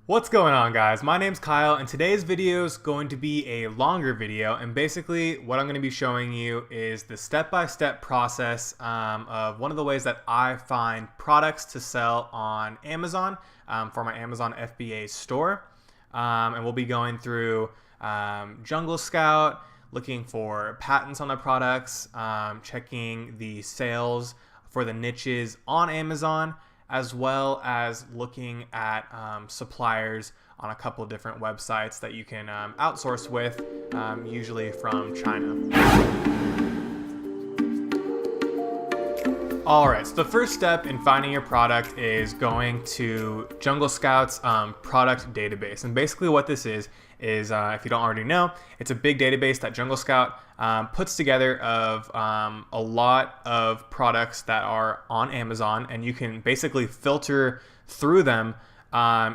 What's going on, guys? My name's Kyle, and today's video is going to be a longer video, and basically what I'm going to be showing you is the step-by-step process of one of the ways that I find products to sell on Amazon for my Amazon FBA store. And we'll be going through Jungle Scout, looking for patents on the products, checking the sales for the niches on Amazon, as well as looking at suppliers on a couple different websites that you can outsource with, usually from China. Alright, so the first step in finding your product is going to Jungle Scout's product database. And basically what this is if you don't already know, it's a big database that Jungle Scout puts together of a lot of products that are on Amazon, and you can basically filter through them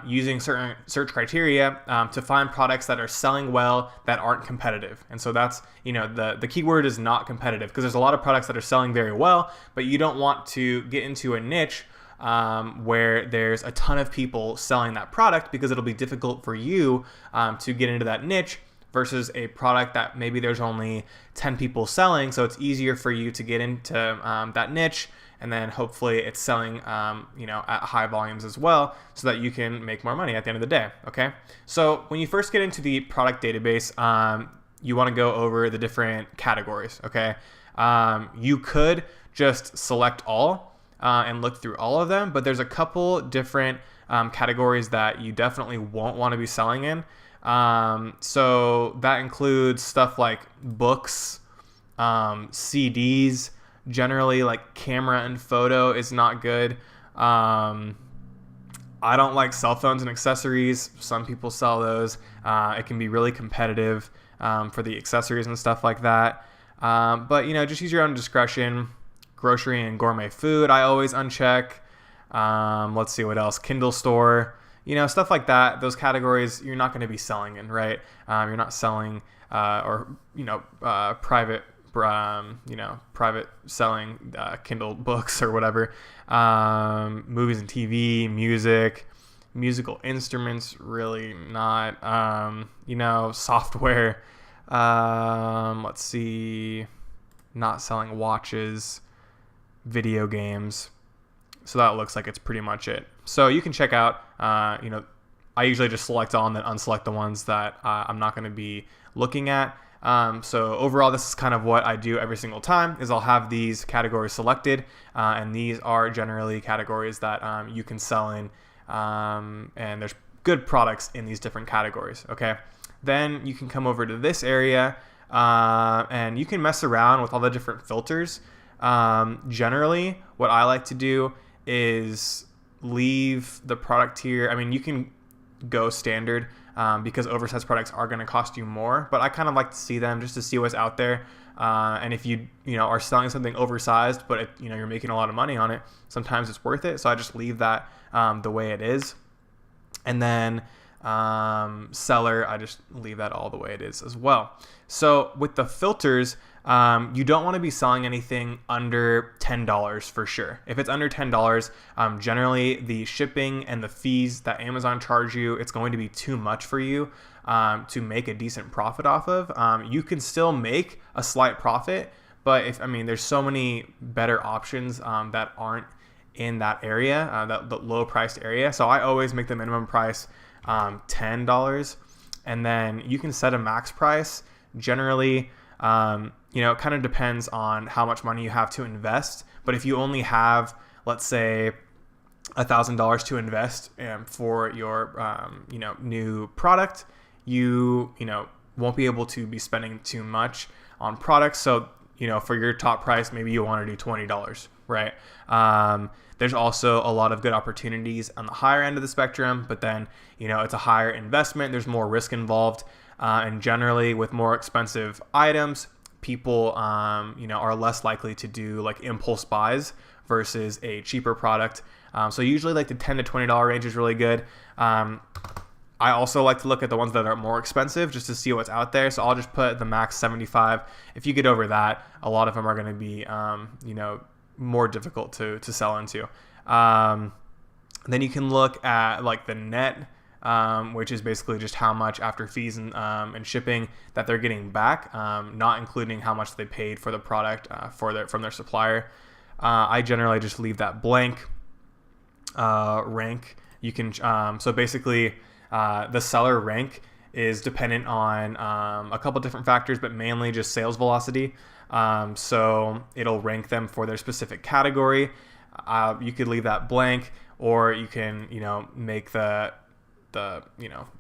using certain search criteria to find products that are selling well that aren't competitive. And so that's, the keyword is not competitive, because there's a lot of products that are selling very well, but you don't want to get into a niche where there's a ton of people selling that product, because it'll be difficult for you to get into that niche versus a product that maybe there's only 10 people selling. So it's easier for you to get into that niche, and then hopefully it's selling at high volumes as well, so that you can make more money at the end of the day. Okay, so when you first get into the product database, you want to go over the different categories. Okay, you could just select all and look through all of them, but there's a couple different categories that you definitely won't want to be selling in. So that includes stuff like books, CDs. Generally, like camera and photo is not good. I don't like cell phones and accessories. Some people sell those. It can be really competitive for the accessories and stuff like that. But just use your own discretion. Grocery and gourmet food, I always uncheck. Let's see what else. Kindle store, stuff like that. Those categories you're not going to be selling in, right? You're not selling private selling Kindle books or whatever. Movies and TV, musical instruments, really not. Software. Let's see. Not selling watches, video games. So that looks like it's pretty much it. So you can check out, I usually just select all and then unselect the ones that I'm not going to be looking at. So overall, this is kind of what I do every single time, is I'll have these categories selected, and these are generally categories that you can sell in, and there's good products in these different categories. Okay, then you can come over to this area, and you can mess around with all the different filters. Generally, what I like to do is leave the product here. I mean, you can go standard, because oversized products are going to cost you more, but I kind of like to see them just to see what's out there. And if you are selling something oversized, but you're making a lot of money on it, sometimes it's worth it. So I just leave that the way it is. And then seller, I just leave that all the way it is as well. So with the filters, you don't want to be selling anything under $10 for sure. If it's under $10, generally the shipping and the fees that Amazon charge you, it's going to be too much for you to make a decent profit off of. You can still make a slight profit, but there's so many better options that aren't in that area, that low priced area. So I always make the minimum price $10, and then you can set a max price. Generally, it kind of depends on how much money you have to invest. But if you only have, let's say, $1,000 to invest for your new product, you won't be able to be spending too much on products. So for your top price, maybe you want to do $20, right? There's also a lot of good opportunities on the higher end of the spectrum, but then it's a higher investment. There's more risk involved, and generally with more expensive items, people are less likely to do like impulse buys versus a cheaper product. So usually like the $10 to $20 range is really good. I also like to look at the ones that are more expensive just to see what's out there. So I'll just put the max 75. If you get over that, a lot of them are going to be more difficult to sell into. Then you can look at like the net which is basically just how much after fees and shipping that they're getting back, not including how much they paid for the product from their supplier. I generally just leave that blank. Rank, you can so basically the seller rank is dependent on a couple different factors, but mainly just sales velocity. So it'll rank them for their specific category. You could leave that blank, or you can make the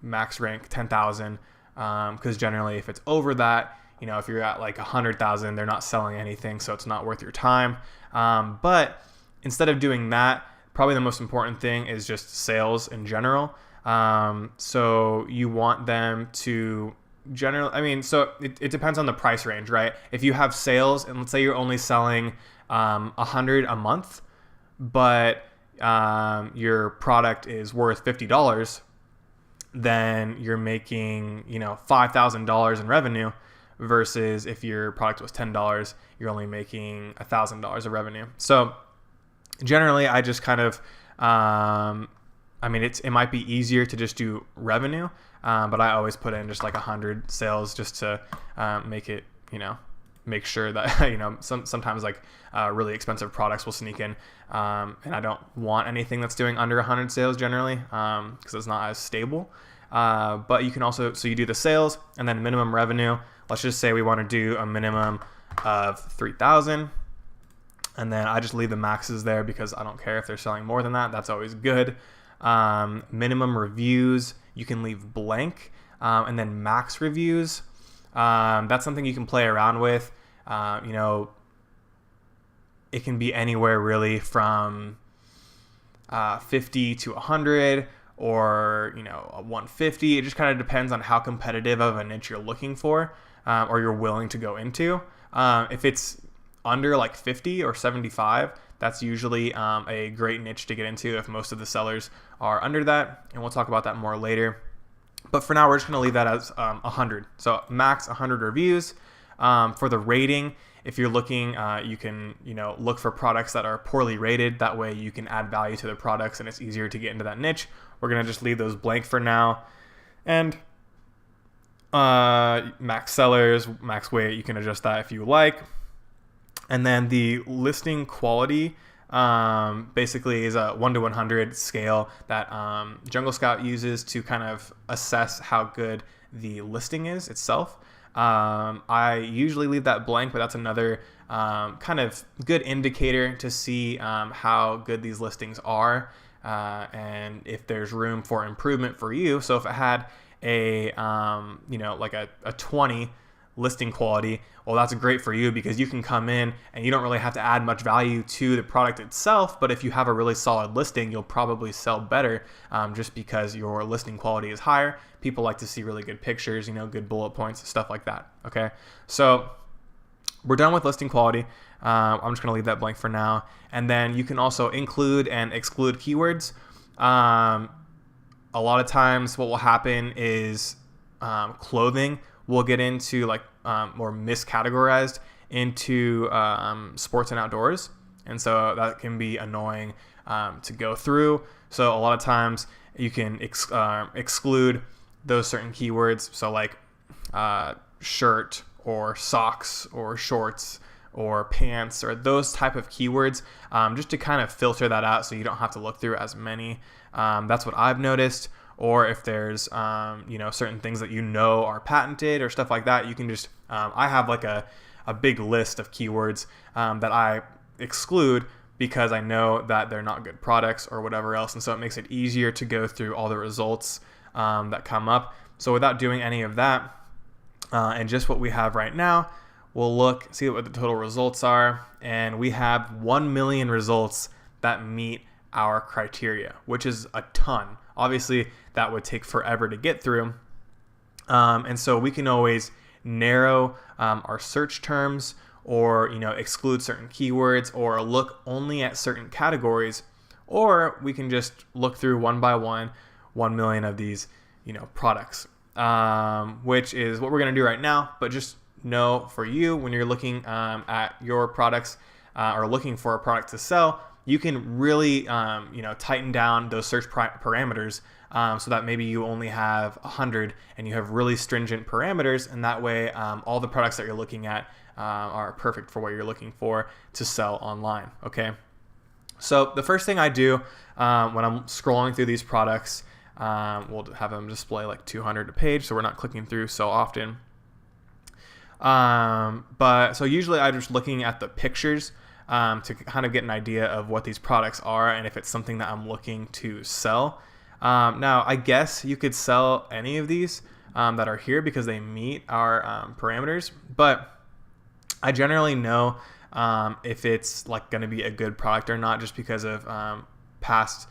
max rank 10,000, because generally if it's over that, if you're at like 100,000, they're not selling anything, so it's not worth your time. But instead of doing that, probably the most important thing is just sales in general. So you want them to so it depends on the price range, right? If you have sales and let's say you're only selling 100 a month, but your product is worth $50, then you're making $5,000 in revenue, versus if your product was $10, you're only making $1,000 of revenue. So generally, I just kind of, it might be easier to just do revenue, but I always put in just like 100 sales just to make it, make sure that, sometimes like really expensive products will sneak in, and I don't want anything that's doing under 100 sales generally, because it's not as stable. But you can also, so you do the sales and then minimum revenue. Let's just say we want to do a minimum of 3,000. And then I just leave the maxes there because I don't care if they're selling more than that. That's always good. Minimum reviews, you can leave blank. And then max reviews, that's something you can play around with. It can be anywhere really from 50 to 100 or, 150. It just kind of depends on how competitive of a niche you're looking for, or you're willing to go into. If it's under like 50 or 75, that's usually a great niche to get into if most of the sellers are under that, and we'll talk about that more later. But for now, we're just going to leave that as 100. So max 100 reviews. For the rating, if you're looking, you can look for products that are poorly rated. That way you can add value to the products and it's easier to get into that niche. We're going to just leave those blank for now. And max sellers, max weight, you can adjust that if you like. And then the listing quality basically is a 1 to 100 scale that Jungle Scout uses to kind of assess how good the listing is itself. I usually leave that blank, but that's another kind of good indicator to see how good these listings are, and if there's room for improvement for you. So if it had a like a 20 listing quality, well, that's great for you because you can come in and you don't really have to add much value to the product itself. But if you have a really solid listing, you'll probably sell better, just because your listing quality is higher. People like to see really good pictures, good bullet points, stuff like that. Okay, so we're done with listing quality. I'm just going to leave that blank for now. And then you can also include and exclude keywords. A lot of times what will happen is clothing will get into like or miscategorized into sports and outdoors. And so that can be annoying to go through. So a lot of times you can exclude those certain keywords. So like shirt or socks or shorts or pants or those type of keywords, just to kind of filter that out so you don't have to look through as many. That's what I've noticed. Or if there's certain things that are patented or stuff like that, you can just I have like a big list of keywords that I exclude because I know that they're not good products or whatever else, and so it makes it easier to go through all the results that come up. So without doing any of that, and just what we have right now, we'll see what the total results are, and we have 1 million results that meet our criteria, which is a ton. Obviously, that would take forever to get through, and so we can always narrow our search terms, or exclude certain keywords, or look only at certain categories, or we can just look through one by one 1 million of these products, which is what we're going to do right now. But just know, for you, when you're looking at your products or looking for a product to sell, you can really, tighten down those search parameters so that maybe you only have 100 and you have really stringent parameters, and that way all the products that you're looking at are perfect for what you're looking for to sell online, okay? So the first thing I do when I'm scrolling through these products, we'll have them display like 200 a page, so we're not clicking through so often. But so usually I'm just looking at the pictures to kind of get an idea of what these products are and if it's something that I'm looking to sell. Now, I guess you could sell any of these that are here because they meet our parameters, but I generally know if it's like going to be a good product or not just because of past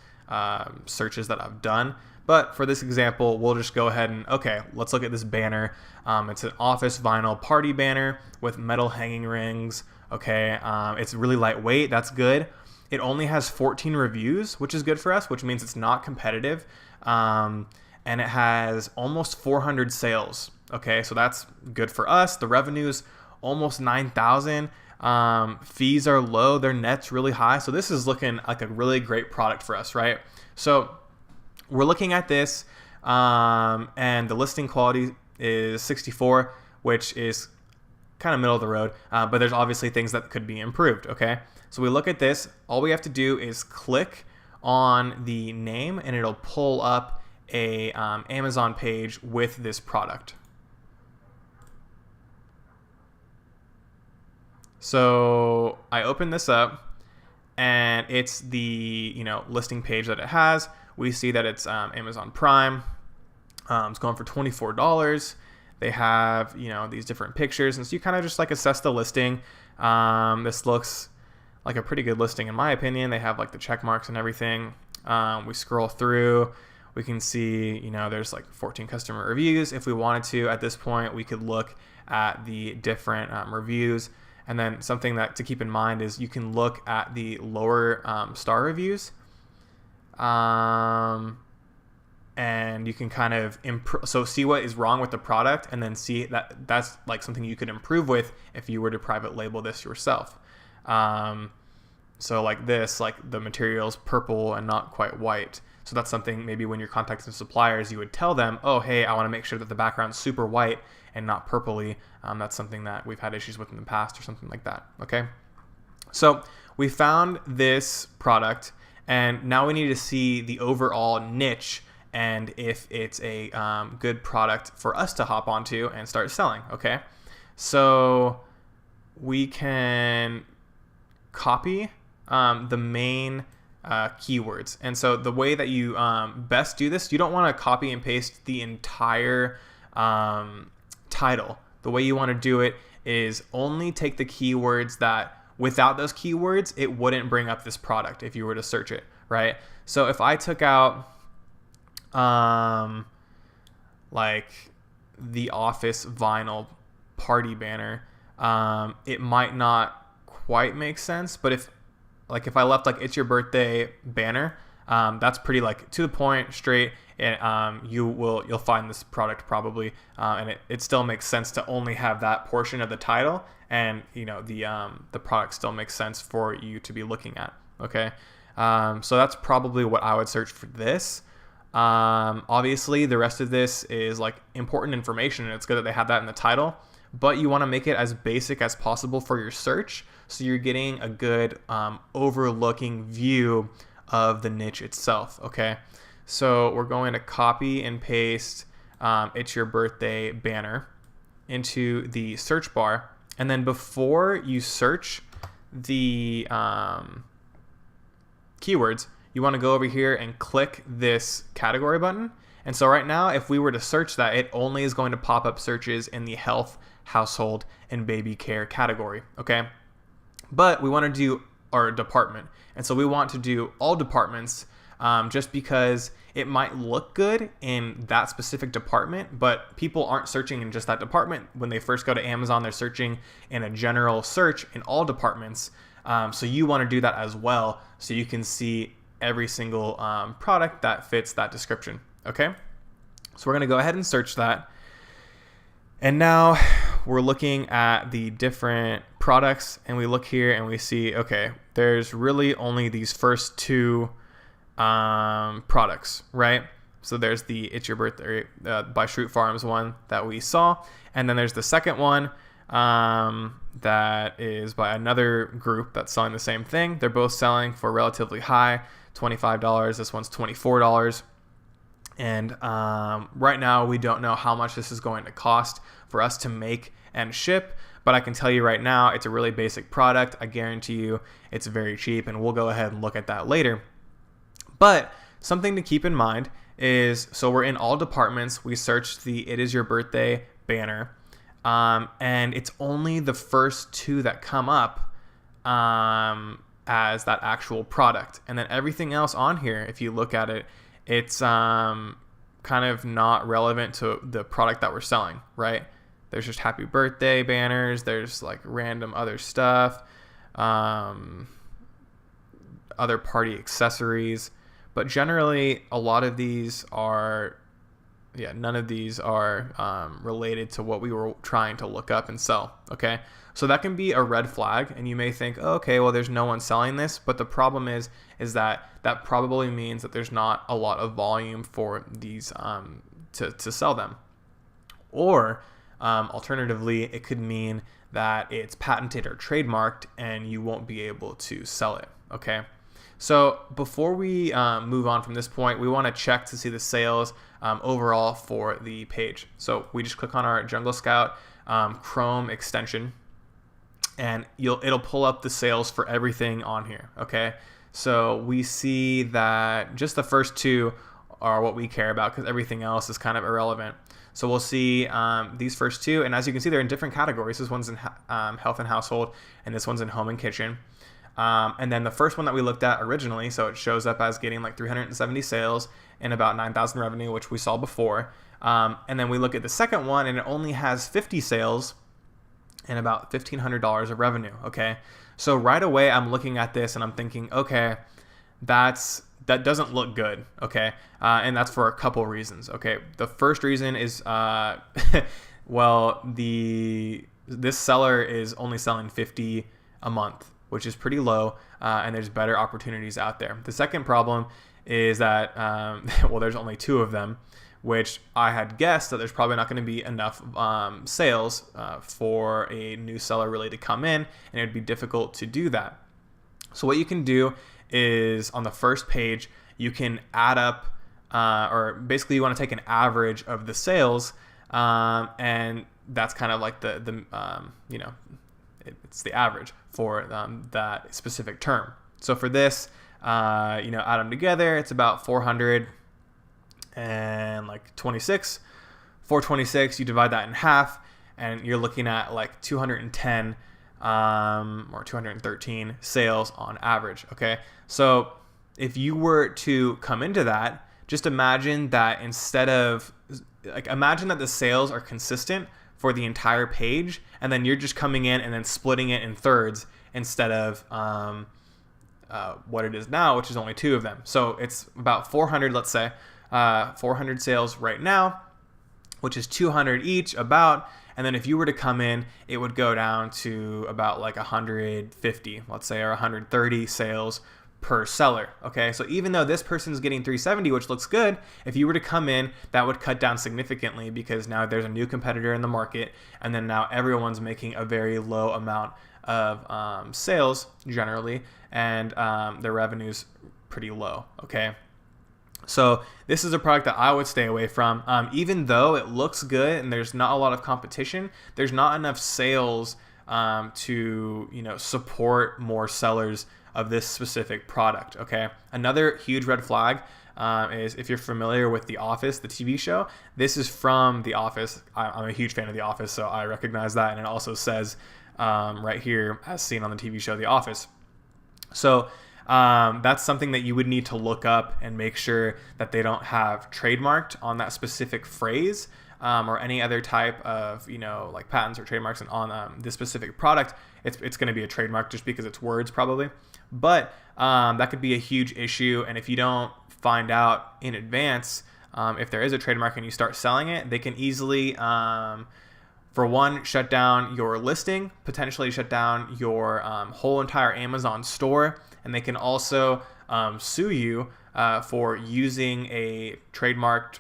searches that I've done. But for this example, we'll just go ahead and, okay, let's look at this banner. It's an office vinyl party banner with metal hanging rings. Okay, it's really lightweight. That's good. It only has 14 reviews, which is good for us, which means it's not competitive. And it has almost 400 sales. Okay, so that's good for us. The revenue's almost 9,000. Fees are low. Their net's really high. So this is looking like a really great product for us, right? So we're looking at this, and the listing quality is 64, which is kind of middle of the road, but there's obviously things that could be improved, okay? So we look at this. All we have to do is click on the name, and it'll pull up a Amazon page with this product. So I open this up, and it's the listing page that it has. We see that it's Amazon Prime. It's going for $24. They have these different pictures, and so you kind of just like assess the listing. This looks like a pretty good listing in my opinion. They have like the check marks and everything. We scroll through. We can see there's like 14 customer reviews. If we wanted to, at this point, we could look at the different reviews. And then something that to keep in mind is you can look at the lower star reviews. And you can kind of see what is wrong with the product, and then see that that's like something you could improve with if you were to private label this yourself. So like this, like the material's purple and not quite white. So that's something maybe when you're contacting suppliers, you would tell them, oh, hey, I want to make sure that the background's super white and not purpley. That's something that we've had issues with in the past or something like that. Okay. So we found this product, and now we need to see the overall niche and if it's a good product for us to hop onto and start selling, okay? So we can copy the main keywords. And so the way that you best do this, you don't want to copy and paste the entire title. The way you want to do it is only take the keywords that, without those keywords, it wouldn't bring up this product if you were to search it, right? So if I took out like the office vinyl party banner, it might not quite make sense. But if I left like it's your birthday banner, that's pretty like to the point, straight, and you'll find this product probably, and it still makes sense to only have that portion of the title, and the product still makes sense for you to be looking at. Okay, so that's probably what I would search for this. Obviously the rest of this is like important information, and it's good that they have that in the title, but you want to make it as basic as possible for your search, so you're getting a good overlooking view of the niche itself. Okay, so we're going to copy and paste it's your birthday banner into the search bar, and then before you search the keywords, you want to go over here and click this category button. And so right now, if we were to search that, it only is going to pop up searches in the health, household, and baby care category, okay? But we want to do our department. And so we want to do all departments just because it might look good in that specific department, but people aren't searching in just that department. When they first go to Amazon, they're searching in a general search in all departments. So you want to do that as well, so you can see every single product that fits that description. Okay, so we're going to go ahead and search that. And now we're looking at the different products and we look here and we see, okay, there's really only these first two products, right? So there's the It's Your Birthday by Shroot Farms one that we saw. And then there's the second one that is by another group that's selling the same thing. They're both selling for relatively high, $25. This one's $24. And right now we don't know how much this is going to cost for us to make and ship. But I can tell you right now, it's a really basic product. I guarantee you it's very cheap, and we'll go ahead and look at that later. But something to keep in mind is, so we're in all departments. We searched the It Is Your Birthday banner, and it's only the first two that come up as that actual product. And then everything else on here, if you look at it, it's kind of not relevant to the product that we're selling, right? There's just happy birthday banners. There's like random other stuff, other party accessories. But generally, a lot of these are, none of these are related to what we were trying to look up and sell, okay? So that can be a red flag, and you may think, oh, okay, well, there's no one selling this. But the problem is that probably means that there's not a lot of volume for these to sell them. Or alternatively, it could mean that it's patented or trademarked and you won't be able to sell it, okay? So before we move on from this point, we want to check to see the sales overall for the page. So we just click on our Jungle Scout Chrome extension, and it'll pull up the sales for everything on here, okay? So we see that just the first two are what we care about because everything else is kind of irrelevant. So we'll see these first two, and as you can see, they're in different categories. This one's in health and household, and this one's in home and kitchen. And then the first one that we looked at originally, so it shows up as getting like 370 sales and about 9,000 revenue, which we saw before. And then we look at the second one, and it only has 50 sales and about $1,500 of revenue, okay? So right away, I'm looking at this and I'm thinking, okay, that doesn't look good, okay? And that's for a couple reasons, okay? The first reason is, well, this seller is only selling 50 a month, which is pretty low, and there's better opportunities out there. The second problem is that, well, there's only two of them, which I had guessed that there's probably not going to be enough sales for a new seller really to come in, and it would be difficult to do that. So what you can do is on the first page, you can add up, or basically you want to take an average of the sales, and that's kind of like it's the average for that specific term. So for this, add them together, it's about 426. 426, you divide that in half, and you're looking at like 210 or 213 sales on average, okay? So if you were to come into that, just imagine that imagine that the sales are consistent for the entire page, and then you're just coming in and then splitting it in thirds instead of what it is now, which is only two of them. So it's about 400, let's say, 400 sales right now, which is 200 each about. And then if you were to come in, it would go down to about like 150, let's say, or 130 sales per seller, okay? So even though this person's getting 370, which looks good, if you were to come in, that would cut down significantly because now there's a new competitor in the market, and then now everyone's making a very low amount of sales generally, and their revenue's pretty low, okay? So this is a product that I would stay away from. Even though it looks good and there's not a lot of competition, there's not enough sales to support more sellers of this specific product, okay? Another huge red flag is if you're familiar with The Office, the TV show. This is from The Office. I'm a huge fan of The Office, so I recognize that, and it also says right here, as seen on the TV show The Office. So that's something that you would need to look up and make sure that they don't have trademarked on that specific phrase or any other type of like patents or trademarks on this specific product. It's going to be a trademark just because it's words probably, but that could be a huge issue. And if you don't find out in advance if there is a trademark and you start selling it, they can easily for one, shut down your listing, potentially shut down your whole entire Amazon store, and they can also sue you for using a trademarked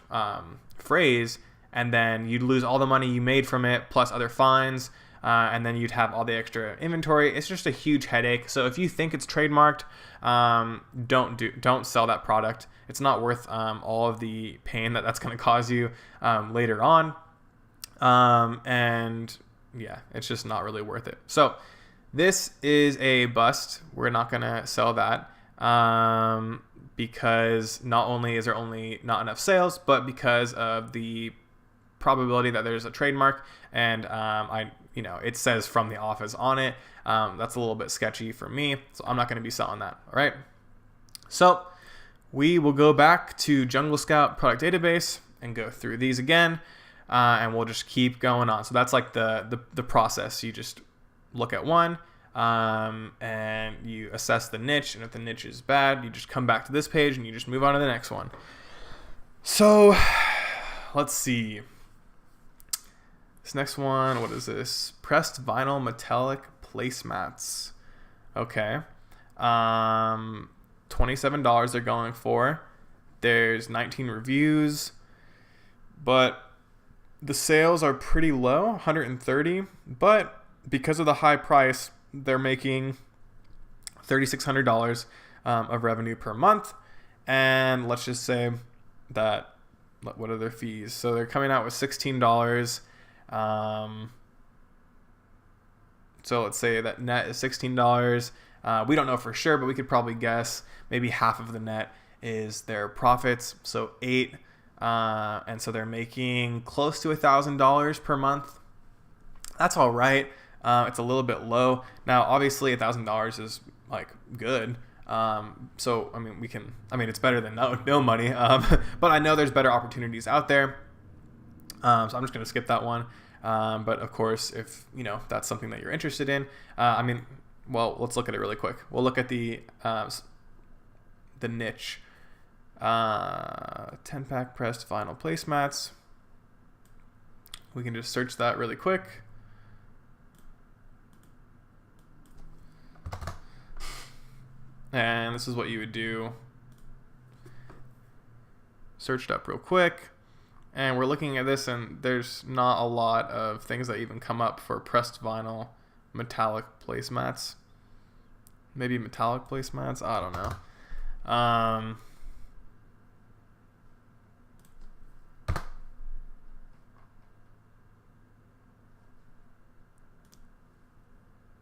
phrase, and then you'd lose all the money you made from it plus other fines, and then you'd have all the extra inventory. It's just a huge headache. So if you think it's trademarked, don't sell that product. It's not worth all of the pain that's going to cause you later on. And yeah, it's just not really worth it. So this is a bust. We're not going to sell that because not only is there only not enough sales, but because of the probability that there's a trademark, and it says from the office on it. That's a little bit sketchy for me, so I'm not going to be selling that. All right. So we will go back to Jungle Scout product database and go through these again. And we'll just keep going on. So that's like the process. You just look at one and you assess the niche. And if the niche is bad, you just come back to this page and you just move on to the next one. So let's see. This next one, what is this? Pressed vinyl metallic placemats. Okay. $27 they're going for. There's 19 reviews. But the sales are pretty low, 130, but because of the high price, they're making $3,600 of revenue per month. And let's just say that, what are their fees? So they're coming out with $16. So let's say that net is $16. We don't know for sure, but we could probably guess maybe half of the net is their profits. So $8. And so they're making close to $1,000 per month. That's all right. It's a little bit low. Now, obviously, $1,000 is like good. So it's better than no money. But I know there's better opportunities out there. So I'm just going to skip that one. But of course, if that's something that you're interested in, let's look at it really quick. We'll look at the niche. 10-pack pressed vinyl placemats. We can just search that really quick. And this is what you would do. Searched up real quick. And we're looking at this, and there's not a lot of things that even come up for pressed vinyl metallic placemats. Maybe metallic placemats? I don't know.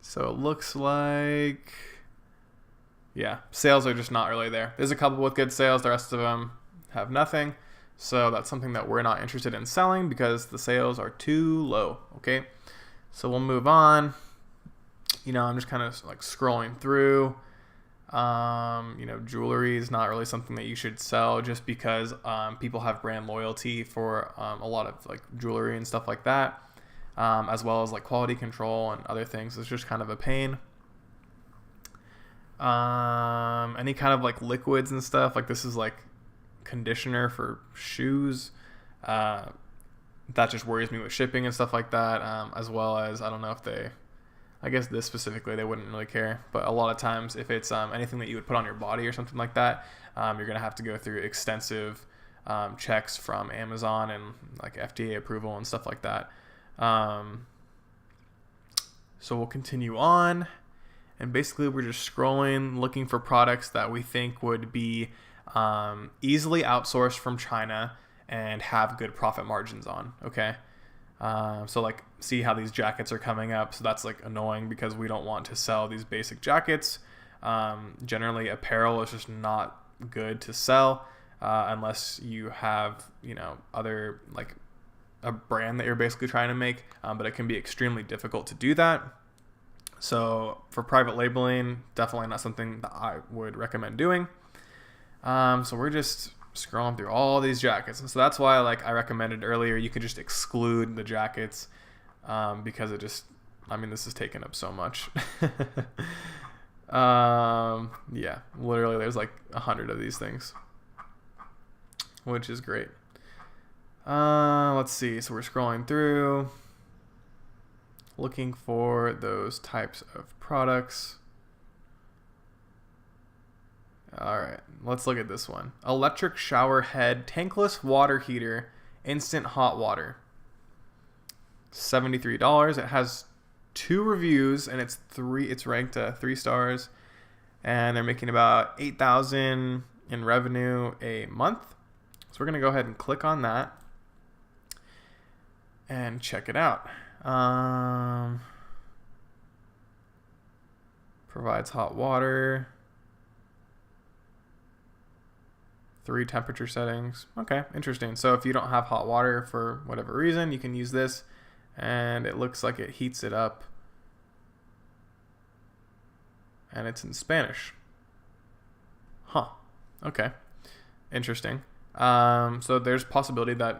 So it looks like, yeah, sales are just not really there. There's a couple with good sales. The rest of them have nothing. So that's something that we're not interested in selling because the sales are too low. Okay. So we'll move on. I'm just kind of like scrolling through. Jewelry is not really something that you should sell just because people have brand loyalty for a lot of like jewelry and stuff like that. As well as like quality control and other things. It's just kind of a pain. Any kind of like liquids and stuff, like this is like conditioner for shoes. That just worries me with shipping and stuff like that. As well as, I don't know if I guess this specifically, they wouldn't really care. But a lot of times if it's anything that you would put on your body or something like that, you're going to have to go through extensive checks from Amazon and like FBA approval and stuff like that. So we'll continue on, and basically we're just scrolling, looking for products that we think would be easily outsourced from China and have good profit margins on. Okay. So like, see how these jackets are coming up. So that's like annoying because we don't want to sell these basic jackets. Generally apparel is just not good to sell, unless you have, other like a brand that you're basically trying to make, but it can be extremely difficult to do that. So for private labeling, definitely not something that I would recommend doing. So we're just scrolling through all these jackets, and so that's why, like I recommended earlier, you could just exclude the jackets, because it just, this is taking up so much. Yeah, literally there's like 100 of these things, which is great. Let's see. So we're scrolling through. looking for those types of products. All right, let's look at this one. Electric shower head, tankless water heater, instant hot water. $73. It has 2 reviews and it's ranked 3 stars, and they're making about $8,000 in revenue a month. So we're gonna go ahead and click on that and check it out. Provides hot water, 3 temperature settings. Okay, interesting. So if you don't have hot water for whatever reason, you can use this, and it looks like it heats it up, and it's in Spanish. Huh. Okay. Interesting. So there's possibility that,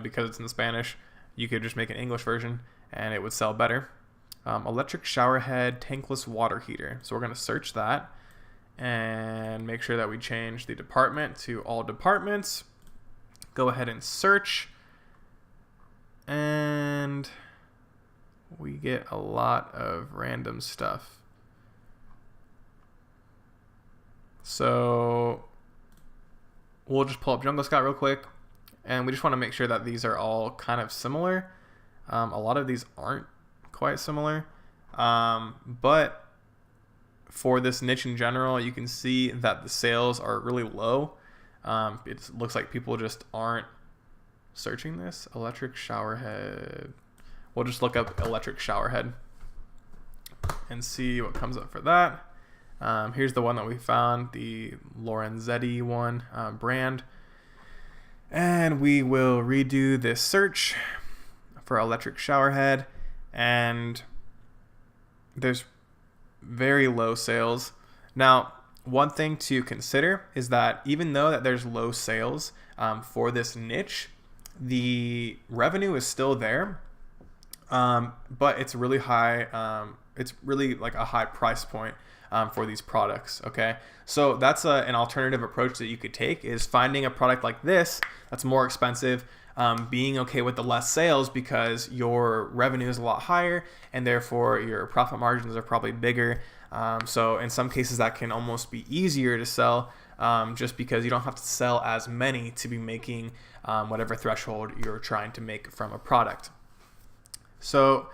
because it's in Spanish, you could just make an English version and it would sell better. Electric shower head, tankless water heater. So we're going to search that and make sure that we change the department to all departments. Go ahead and search, and we get a lot of random stuff. So we'll just pull up Jungle Scout real quick, and we just want to make sure that these are all kind of similar. A lot of these aren't quite similar, but for this niche in general, you can see that the sales are really low. It looks like people just aren't searching this. Electric shower head. We'll just look up electric shower head and see what comes up for that. Here's the one that we found, the Lorenzetti one brand. And we will redo this search for electric shower head, and there's very low sales. Now, one thing to consider is that even though that there's low sales for this niche, the revenue is still there, but it's really high. It's really like a high price point for these products. Okay, so that's an alternative approach that you could take, is finding a product like this that's more expensive, being okay with the less sales because your revenue is a lot higher and therefore your profit margins are probably bigger. So in some cases that can almost be easier to sell, just because you don't have to sell as many to be making whatever threshold you're trying to make from a product. So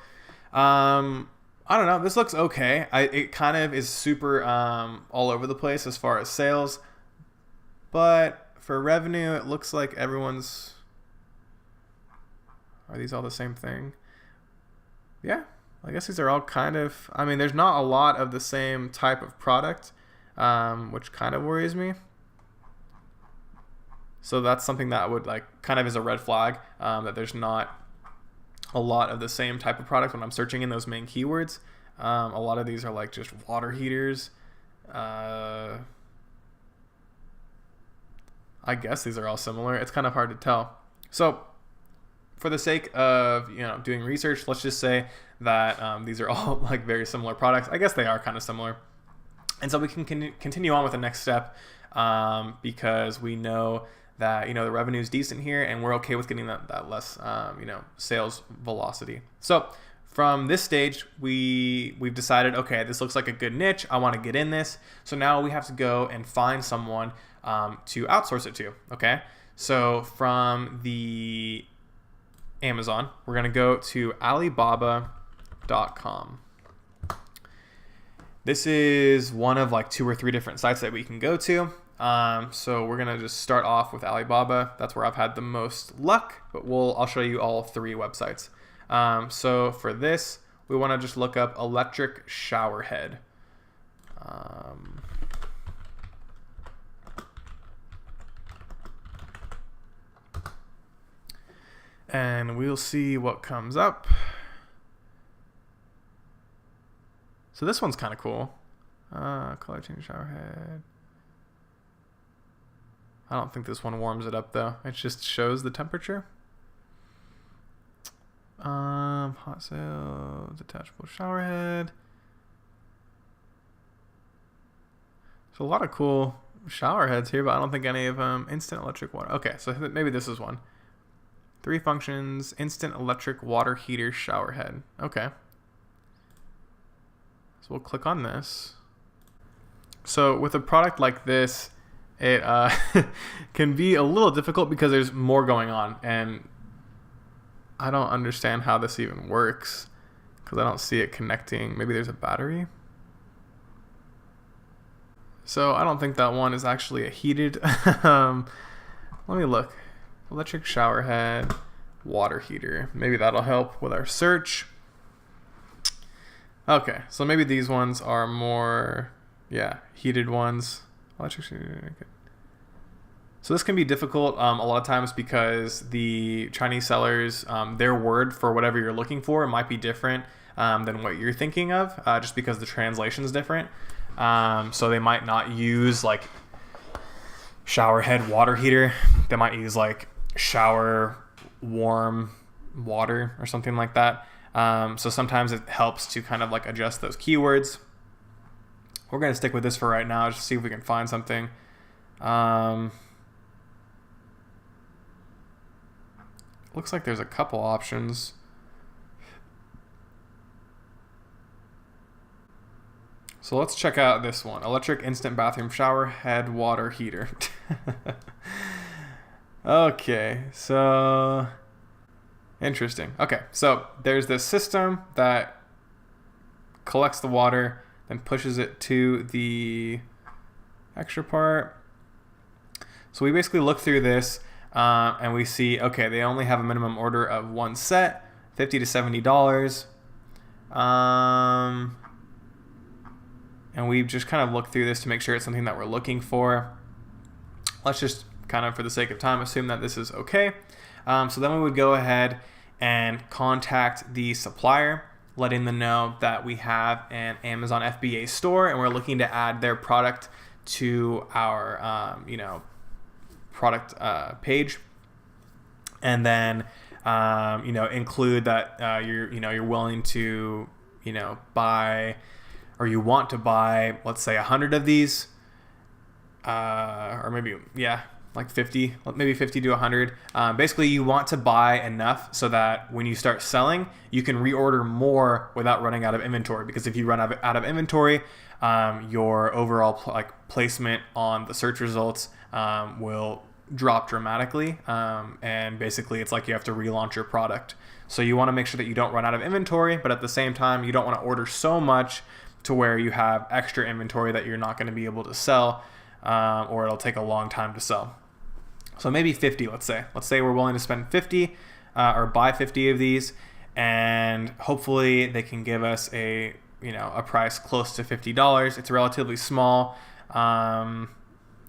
I don't know, this looks okay. It kind of is super all over the place as far as sales, but for revenue it looks like everyone's... Are these all the same thing? Yeah, I guess these are all kind of... I mean, there's not a lot of the same type of product, which kind of worries me. So that's something that would kind of is a red flag, that there's not a lot of the same type of product when I'm searching in those main keywords. A lot of these are just water heaters. I guess these are all similar. It's kind of hard to tell. So for the sake of doing research, let's just say that these are all very similar products. I guess they are kind of similar, and so we can continue on with the next step, because we know that the revenue is decent here, and we're okay with getting that less sales velocity. So from this stage, we've decided, okay, this looks like a good niche. I want to get in this. So now we have to go and find someone to outsource it to. Okay, so from the Amazon, we're going to go to Alibaba.com. This is one of 2 or 3 different sites that we can go to. So we're going to just start off with Alibaba. That's where I've had the most luck, but I'll show you all 3 websites. So for this, we want to just look up electric shower head. And we'll see what comes up. So this one's kind of cool. Color change shower head. I don't think this one warms it up though. It just shows the temperature. Hot sale, detachable shower head. There's a lot of cool shower heads here, but I don't think any of them instant electric water. Okay, so maybe this is one. 3 functions, instant electric water heater shower head. Okay, So we'll click on this. So with a product like this, it can be a little difficult because there's more going on, and I don't understand how this even works because I don't see it connecting. Maybe there's a battery. So I don't think that one is actually a heated. Let me look. Electric shower head, water heater. Maybe that'll help with our search. Okay, so maybe these ones are more, heated ones. Electric. Okay. So this can be difficult a lot of times because the Chinese sellers, their word for whatever you're looking for might be different than what you're thinking of, just because the translation is different. So they might not use like shower head water heater. They might use like shower warm water or something like that. So sometimes it helps to kind of like adjust those keywords. We're going to stick with this for right now, just to see if we can find something. Looks like there's a couple options. So let's check out this one. Electric instant bathroom shower head water heater. Okay, so interesting. Okay, so there's this system that collects the water, then pushes it to the extra part. So we basically look through this and we see, okay, they only have a minimum order of one set, $50 to $70. And we've just kind of looked through this to make sure it's something that we're looking for. Let's just kind of, for the sake of time, assume that this is okay. So then we would go ahead and contact the supplier, letting them know that we have an Amazon FBA store and we're looking to add their product to our, product page, and then include that you're willing to buy, or you want to buy, let's say 100 of these, or maybe like 50, maybe 50 to 100. Basically, you want to buy enough so that when you start selling, you can reorder more without running out of inventory. Because if you run out of inventory, your overall placement on the search results will drop dramatically. And basically, it's like you have to relaunch your product. So you want to make sure that you don't run out of inventory, but at the same time, you don't want to order so much to where you have extra inventory that you're not going to be able to sell, or it'll take a long time to sell. So maybe 50, let's say we're willing to spend 50 or buy 50 of these, and hopefully they can give us a price close to $50. It's relatively small.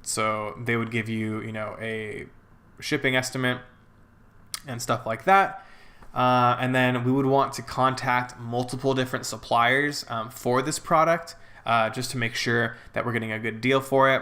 So they would give you, a shipping estimate and stuff like that. And then we would want to contact multiple different suppliers for this product, just to make sure that we're getting a good deal for it.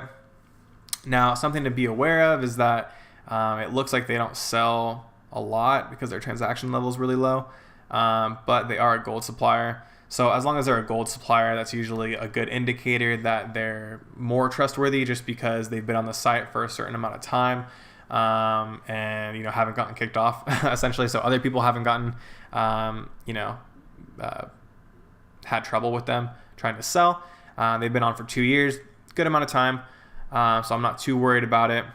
Now, something to be aware of is that it looks like they don't sell a lot because their transaction level is really low, but they are a gold supplier. So as long as they're a gold supplier, that's usually a good indicator that they're more trustworthy, just because they've been on the site for a certain amount of time, and haven't gotten kicked off essentially. So other people haven't gotten had trouble with them trying to sell. They've been on for 2 years, good amount of time. So I'm not too worried about it.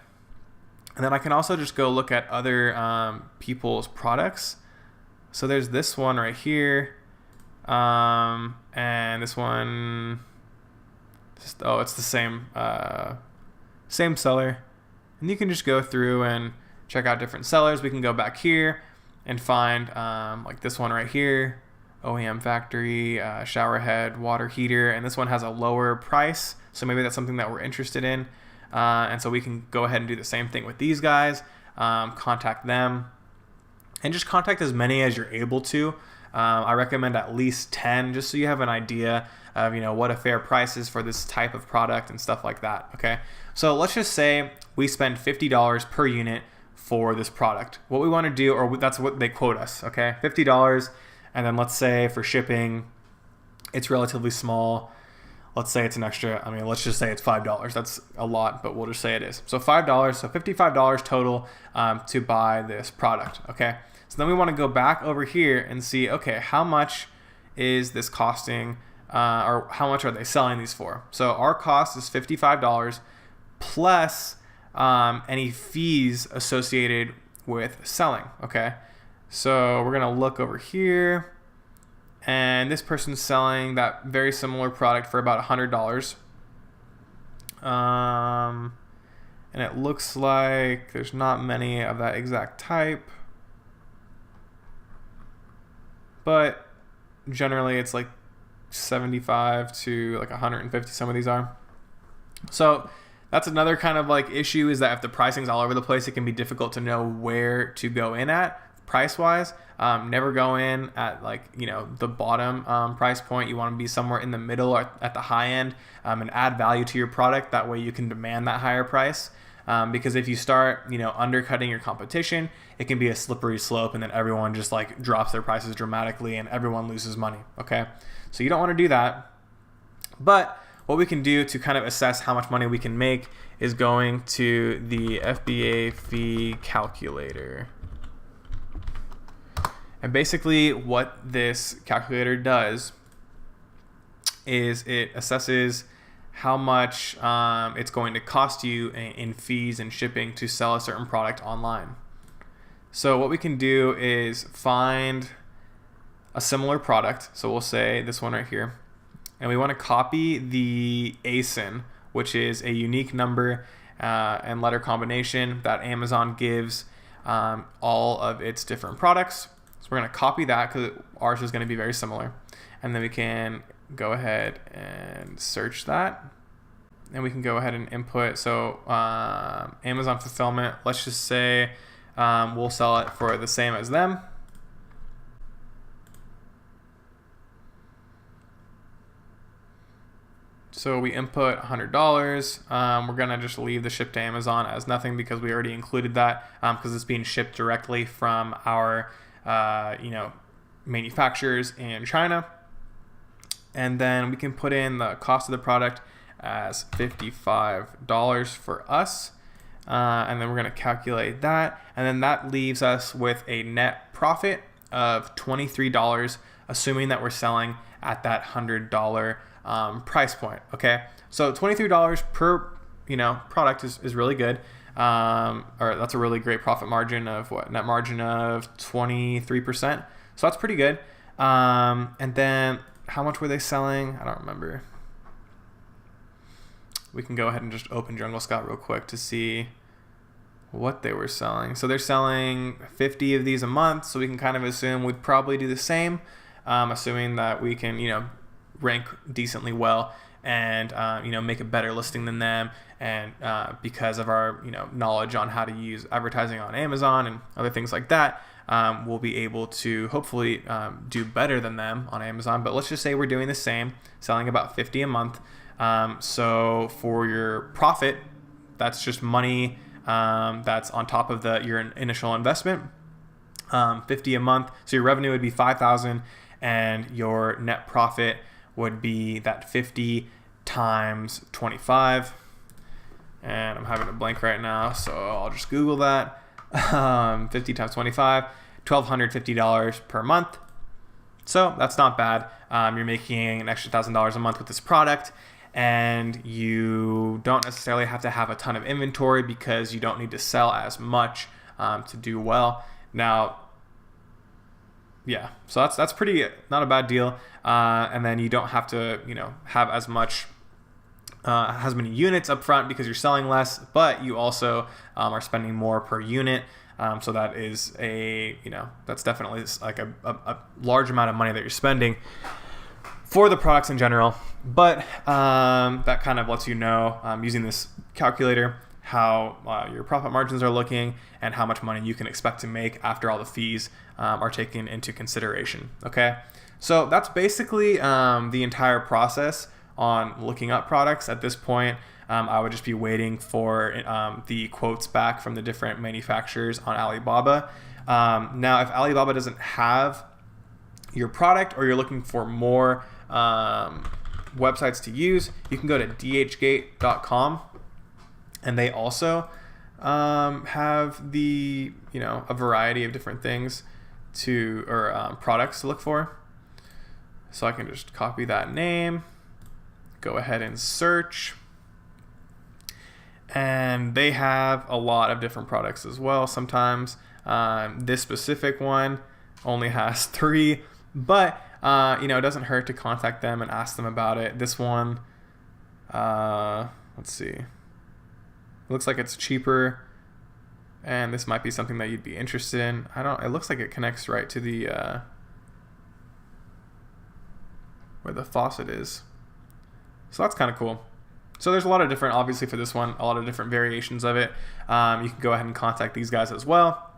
And then I can also just go look at other people's products. So there's this one right here. And this one, it's the same seller. And you can just go through and check out different sellers. We can go back here and find like this one right here, OEM factory, shower head, water heater. And this one has a lower price. So maybe that's something that we're interested in. And so we can go ahead and do the same thing with these guys, contact them, and just contact as many as you're able to. I recommend at least 10, just so you have an idea of what a fair price is for this type of product and stuff like that. Okay, so let's just say we spend $50 per unit for this product. What we want to do, or that's what they quote us. Okay, $50, and then let's say for shipping, it's relatively small. Let's say it's an extra, let's just say it's $5. That's a lot, but we'll just say it is. So $5, so $55 total to buy this product, okay? So then we want to go back over here and see, okay, how much is this costing or how much are they selling these for. So our cost is $55 plus any fees associated with selling. Okay, so we're gonna look over here, and this person's selling that very similar product for about $100. And it looks like there's not many of that exact type, but generally it's like 75 to like 150, some of these are. So that's another kind of like issue, is that if the pricing's all over the place, it can be difficult to know where to go in at price wise. Never go in at like, you know, the bottom price point. You want to be somewhere in the middle or at the high end, and add value to your product. That way you can demand that higher price. Because if you start, you know, undercutting your competition, it can be a slippery slope, and then everyone just like drops their prices dramatically and everyone loses money. Okay, so you don't want to do that. But what we can do to kind of assess how much money we can make is going to the FBA fee calculator. And basically what this calculator does is it assesses how much it's going to cost you in fees and shipping to sell a certain product online. So what we can do is find a similar product. So we'll say this one right here. And we want to copy the ASIN, which is a unique number and letter combination that Amazon gives all of its different products. So we're going to copy that because ours is going to be very similar. And then we can go ahead and search that. And we can go ahead and input. So Amazon fulfillment, let's just say we'll sell it for the same as them. So we input $100. We're gonna just leave the ship to Amazon as nothing because we already included that because it's being shipped directly from our manufacturers in China. And then we can put in the cost of the product as $55 for us. And then we're gonna calculate that. And then that leaves us with a net profit of $23, assuming that we're selling at that $100 price point. Okay, so $23 per product is really good, or that's a really great profit margin of net margin of 23%. So that's pretty good. And then how much were they selling? I don't remember. We can go ahead and just open Jungle Scout real quick to see what they were selling. So they're selling 50 of these a month, so we can kind of assume we'd probably do the same, assuming that we can rank decently well and make a better listing than them, and because of our knowledge on how to use advertising on Amazon and other things like that, we'll be able to hopefully do better than them on Amazon. But let's just say we're doing the same, selling about 50 a month. So for your profit, that's just money that's on top of your initial investment, 50 a month. So your revenue would be 5,000 and your net profit would be that 50 times 25. And I'm having a blank right now, so I'll just Google that. 50 times 25, $1,250 per month. So that's not bad. You're making an extra $1,000 a month with this product, and you don't necessarily have to have a ton of inventory because you don't need to sell as much to do well. Now, yeah, so that's pretty not a bad deal. And then you don't have to have as many units up front because you're selling less, but you also are spending more per unit. So that is that's definitely like a large amount of money that you're spending for the products in general. But that kind of lets you know, using this calculator, how your profit margins are looking and how much money you can expect to make after all the fees are taken into consideration. Okay, so that's basically the entire process on looking up products. At this point, I would just be waiting for the quotes back from the different manufacturers on Alibaba. Now, if Alibaba doesn't have your product, or you're looking for more websites to use, you can go to dhgate.com, and they also have the a variety of different things products to look for. So I can just copy that name, go ahead and search. And they have a lot of different products as well. Sometimes this specific one only has 3, but you know, it doesn't hurt to contact them and ask them about it. This one, let's see, it looks like it's cheaper, and this might be something that you'd be interested in. It looks like it connects right to the where the faucet is, so that's kind of cool. So there's a lot of different, obviously for this one, a lot of different variations of it. You can go ahead and contact these guys as well.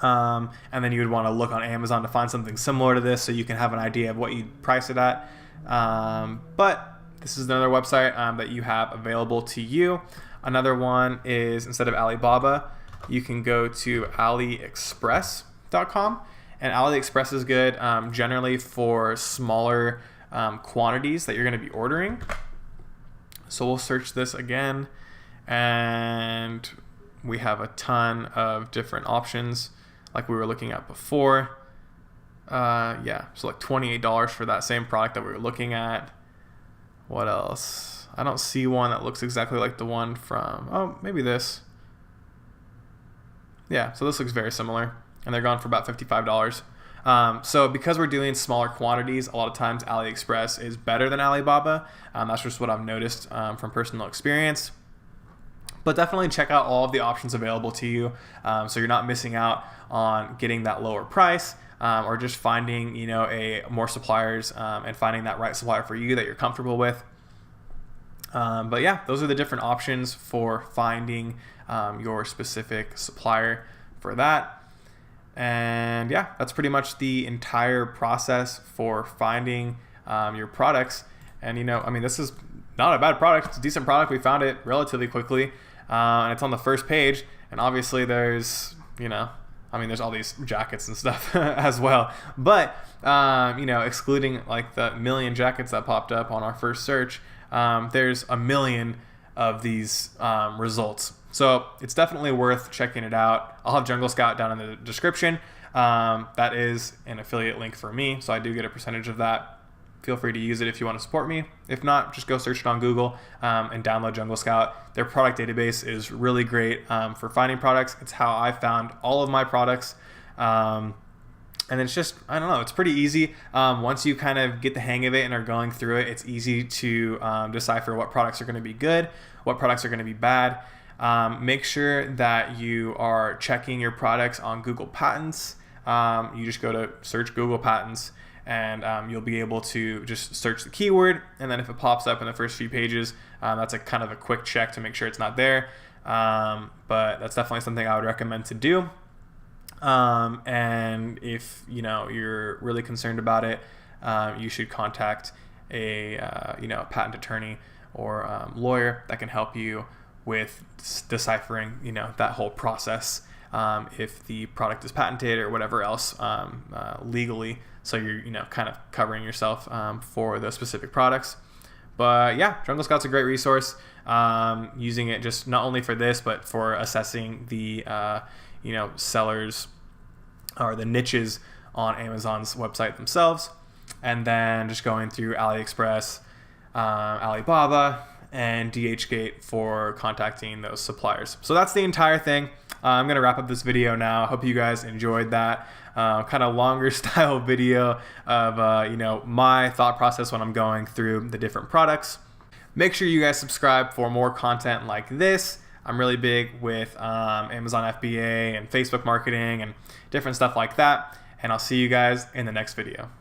And then you would want to look on Amazon to find something similar to this so you can have an idea of what you'd price it at. But this is another website that you have available to you. Another one is, instead of Alibaba, you can go to AliExpress.com. And AliExpress is good generally for smaller quantities that you're going to be ordering. So we'll search this again, and we have a ton of different options like we were looking at before. Yeah, so like $28 for that same product that we were looking at. What else? I don't see one that looks exactly like the one from, oh, maybe this. Yeah, so this looks very similar, and they're gone for about $55. So because we're doing smaller quantities, a lot of times AliExpress is better than Alibaba. That's just what I've noticed from personal experience. But definitely check out all of the options available to you, so you're not missing out on getting that lower price, or just finding, you know, more suppliers and finding that right supplier for you that you're comfortable with. But yeah, those are the different options for finding your specific supplier for that. And yeah, that's pretty much the entire process for finding your products. And you know, I mean, this is not a bad product. It's a decent product. We found it relatively quickly, and it's on the first page. And obviously there's, you know, I mean, there's all these jackets and stuff as well. But you know, excluding like the million jackets that popped up on our first search, there's a million of these results. So it's definitely worth checking it out. I'll have Jungle Scout down in the description. That is an affiliate link for me, so I do get a percentage of that. Feel free to use it if you want to support me. If not, just go search it on Google and download Jungle Scout. Their product database is really great for finding products. It's how I found all of my products. And it's just, I don't know, it's pretty easy. Once you kind of get the hang of it and are going through it, it's easy to decipher what products are going to be good, what products are going to be bad. Make sure that you are checking your products on Google Patents. You just go to search Google Patents, and you'll be able to just search the keyword, and then if it pops up in the first few pages, that's a kind of a quick check to make sure it's not there. But that's definitely something I would recommend to do. And if you know you're really concerned about it, you should contact a patent attorney or lawyer that can help you with deciphering, you know, that whole process, if the product is patented or whatever else legally. So you're, you know, kind of covering yourself for those specific products. But yeah, Jungle Scout's a great resource. Using it just not only for this, but for assessing the sellers or the niches on Amazon's website themselves, and then just going through AliExpress, Alibaba, and DHgate for contacting those suppliers. So that's the entire thing. I'm going to wrap up this video now. I hope you guys enjoyed that kind of longer style video of my thought process when I'm going through the different products. Make sure you guys subscribe for more content like this. I'm really big with Amazon FBA and Facebook marketing and different stuff like that. And I'll see you guys in the next video.